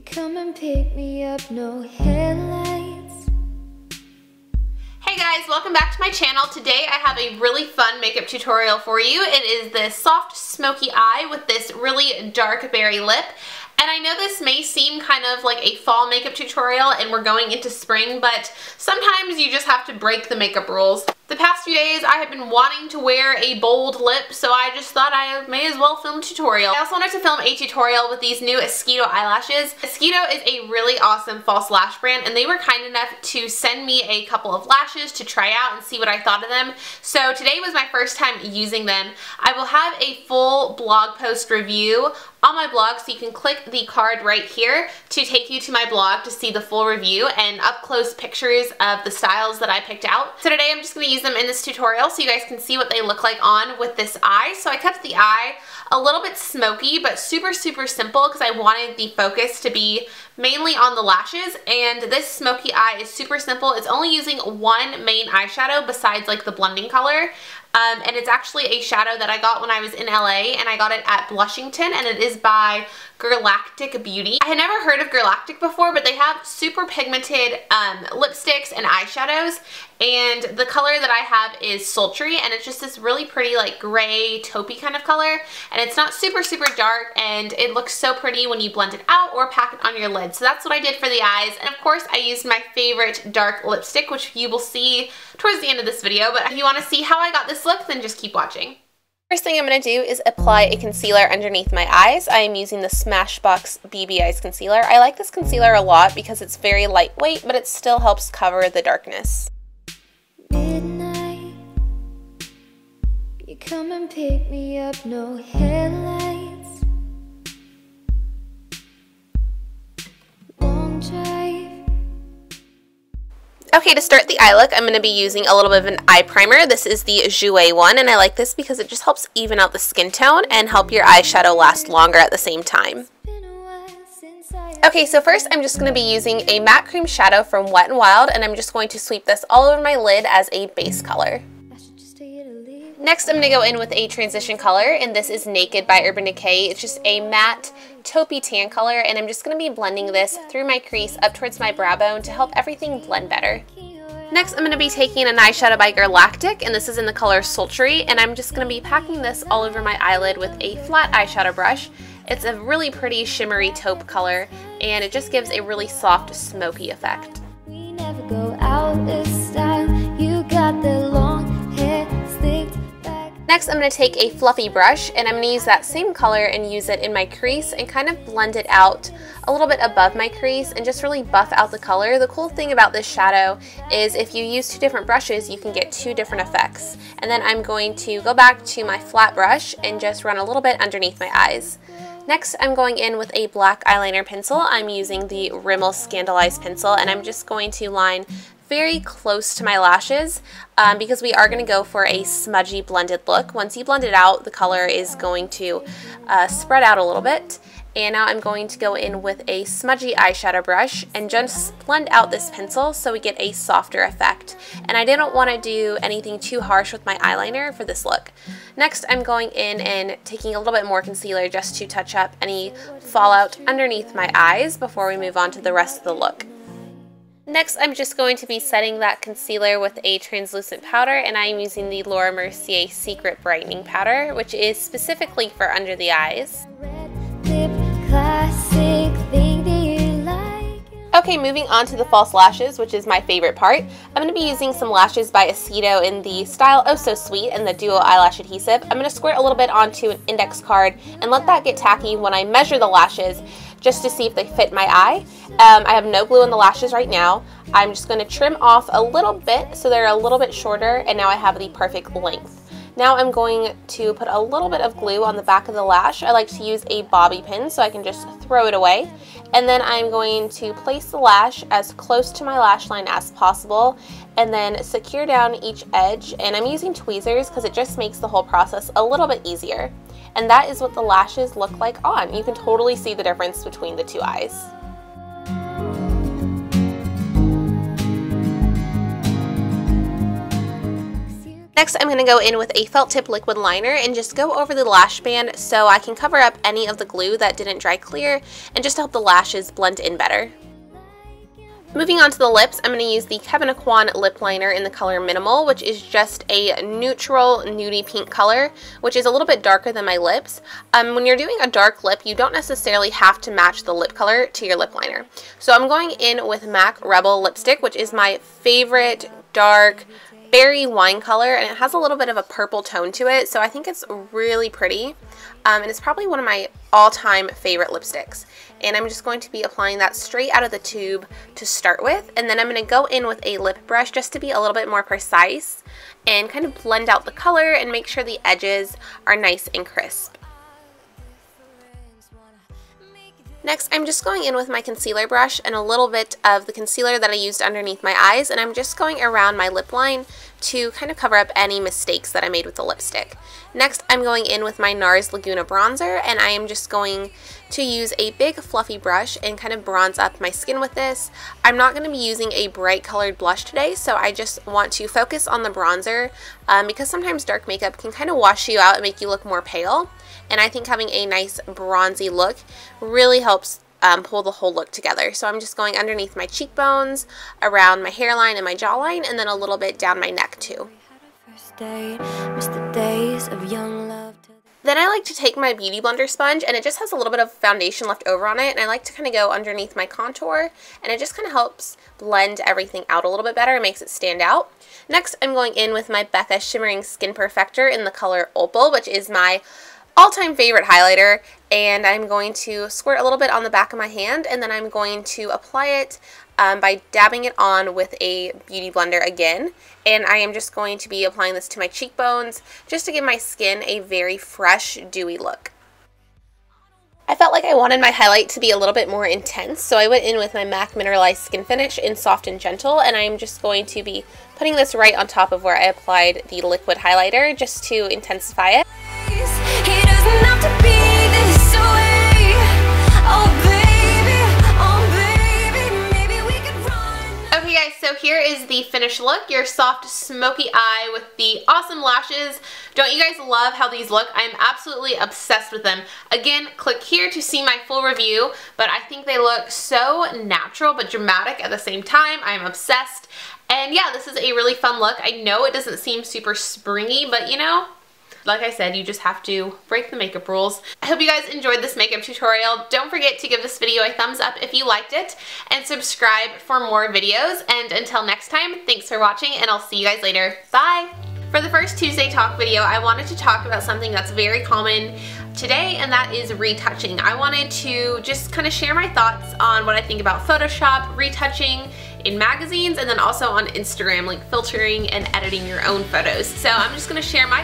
You come and pick me up, no headlights. Hey guys, welcome back to my channel. Today I have a really fun makeup tutorial for you. It is this soft smoky eye with this really dark berry lip. And I know this may seem kind of like a fall makeup tutorial and we're going into spring, but sometimes you just have to break the makeup rules. The past few days I have been wanting to wear a bold lip, so I just thought I may as well film a tutorial. I also wanted to film a tutorial with these new ESQIDO eyelashes. ESQIDO is a really awesome false lash brand, and they were kind enough to send me a couple of lashes to try out and see what I thought of them. So today was my first time using them. I will have a full blog post review on my blog, so you can click the card right here to take you to my blog to see the full review and up close pictures of the styles that I picked out. So today I'm just going to use them in this tutorial so you guys can see what they look like on with this eye. So I kept the eye a little bit smoky but super simple because I wanted the focus to be mainly on the lashes, and this smoky eye is super simple. It's only using one main eyeshadow besides like the blending color. And it's actually a shadow that I got when I was in LA, and I got it at Blushington, and it is by Girlactik Beauty. I had never heard of Girlactik before, but they have super pigmented lipsticks and eyeshadows, and the color that I have is Sultry, and it's just this really pretty like gray taupey kind of color, and it's not super dark, and it looks so pretty when you blend it out or pack it on your lid. So that's what I did for the eyes, and of course I used my favorite dark lipstick, which you will see towards the end of this video, but if you want to see how I got this look, then just keep watching. First thing I'm going to do is apply a concealer underneath my eyes. I am using the Smashbox BB Eyes Concealer. I like this concealer a lot because it's very lightweight, but it still helps cover the darkness. Midnight, you come and pick me up, no headlights. Long drive. Okay, to start the eye look, I'm going to be using a little bit of an eye primer. This is the Jouer one, and I like this because it just helps even out the skin tone and help your eyeshadow last longer at the same time. Okay, so first I'm just going to be using a matte cream shadow from Wet n Wild, and I'm just going to sweep this all over my lid as a base color. Next, I'm going to go in with a transition color, and this is Naked by Urban Decay. It's just a matte taupey tan color, and I'm just going to be blending this through my crease up towards my brow bone to help everything blend better. Next, I'm going to be taking an eyeshadow by Girlactik, and this is in the color Sultry, and I'm just going to be packing this all over my eyelid with a flat eyeshadow brush. It's a really pretty shimmery taupe color, and it just gives a really soft, smoky effect. We never go out this style. You got the long hair slicked. Next, I'm going to take a fluffy brush, and I'm going to use that same color and use it in my crease and kind of blend it out a little bit above my crease and just really buff out the color. The cool thing about this shadow is if you use two different brushes, you can get two different effects. And then I'm going to go back to my flat brush and just run a little bit underneath my eyes. Next, I'm going in with a black eyeliner pencil. I'm using the Rimmel Scandalized pencil, and I'm just going to line very close to my lashes because we are going to go for a smudgy blended look. Once you blend it out, the color is going to spread out a little bit. And now I'm going to go in with a smudgy eyeshadow brush and just blend out this pencil so we get a softer effect. And I didn't want to do anything too harsh with my eyeliner for this look. Next, I'm going in and taking a little bit more concealer just to touch up any fallout underneath my eyes before we move on to the rest of the look. Next, I'm just going to be setting that concealer with a translucent powder, and I'm using the Laura Mercier Secret Brightening Powder, which is specifically for under the eyes. Okay, moving on to the false lashes, which is my favorite part. I'm going to be using some lashes by ESQUIDO in the style Oh So Sweet and the Duo Eyelash Adhesive. I'm going to squirt a little bit onto an index card and let that get tacky when I measure the lashes just to see if they fit my eye. I have no glue on the lashes right now. I'm just going to trim off a little bit so they're a little bit shorter, and now I have the perfect length. Now I'm going to put a little bit of glue on the back of the lash. I like to use a bobby pin so I can just throw it away. And then I'm going to place the lash as close to my lash line as possible and then secure down each edge. And I'm using tweezers because it just makes the whole process a little bit easier. And that is what the lashes look like on. You can totally see the difference between the two eyes. Next, I'm going to go in with a felt tip liquid liner and just go over the lash band so I can cover up any of the glue that didn't dry clear and just to help the lashes blend in better. Moving on to the lips, I'm going to use the Kevyn Aucoin lip liner in the color Minimal, which is just a neutral nudie pink color, which is a little bit darker than my lips. When you're doing a dark lip, you don't necessarily have to match the lip color to your lip liner. So I'm going in with MAC Rebel lipstick, which is my favorite dark berry wine color, and it has a little bit of a purple tone to it, so I think it's really pretty, and it's probably one of my all-time favorite lipsticks. And I'm just going to be applying that straight out of the tube to start with, and then I'm going to go in with a lip brush just to be a little bit more precise and kind of blend out the color and make sure the edges are nice and crisp. Next, I'm just going in with my concealer brush and a little bit of the concealer that I used underneath my eyes, and I'm just going around my lip line to kind of cover up any mistakes that I made with the lipstick. Next, I'm going in with my Nars Laguna bronzer, and I am just going to use a big fluffy brush and kind of bronze up my skin with this. I'm not going to be using a bright colored blush today, so I just want to focus on the bronzer because sometimes dark makeup can kind of wash you out and make you look more pale. And I think having a nice bronzy look really helps pull the whole look together. So I'm just going underneath my cheekbones, around my hairline and my jawline, and then a little bit down my neck too. Then I like to take my Beauty Blender sponge, and it just has a little bit of foundation left over on it, and I like to kind of go underneath my contour, and it just kind of helps blend everything out a little bit better and makes it stand out. Next, I'm going in with my Becca Shimmering Skin Perfector in the color Opal, which is my all-time favorite highlighter, and I'm going to squirt a little bit on the back of my hand, and then I'm going to apply it by dabbing it on with a Beauty Blender again. And I am just going to be applying this to my cheekbones just to give my skin a very fresh, dewy look. I felt like I wanted my highlight to be a little bit more intense, so I went in with my MAC Mineralized Skin Finish in Soft and Gentle, and I'm just going to be putting this right on top of where I applied the liquid highlighter just to intensify it. Okay guys, so here is the finished look, your soft smoky eye with the awesome lashes. Don't you guys love how these look? I'm absolutely obsessed with them. Again, click here to see my full review, but I think they look so natural but dramatic at the same time. I'm obsessed. And yeah, this is a really fun look. I know it doesn't seem super springy, but you know, like I said, you just have to break the makeup rules. I hope you guys enjoyed this makeup tutorial. Don't forget to give this video a thumbs up if you liked it, and subscribe for more videos. And until next time, thanks for watching, and I'll see you guys later. Bye! For the first Tuesday Talk video, I wanted to talk about something that's very common today, and that is retouching. I wanted to just kind of share my thoughts on what I think about Photoshop, retouching in magazines, and then also on Instagram, like filtering and editing your own photos. So I'm just going to share my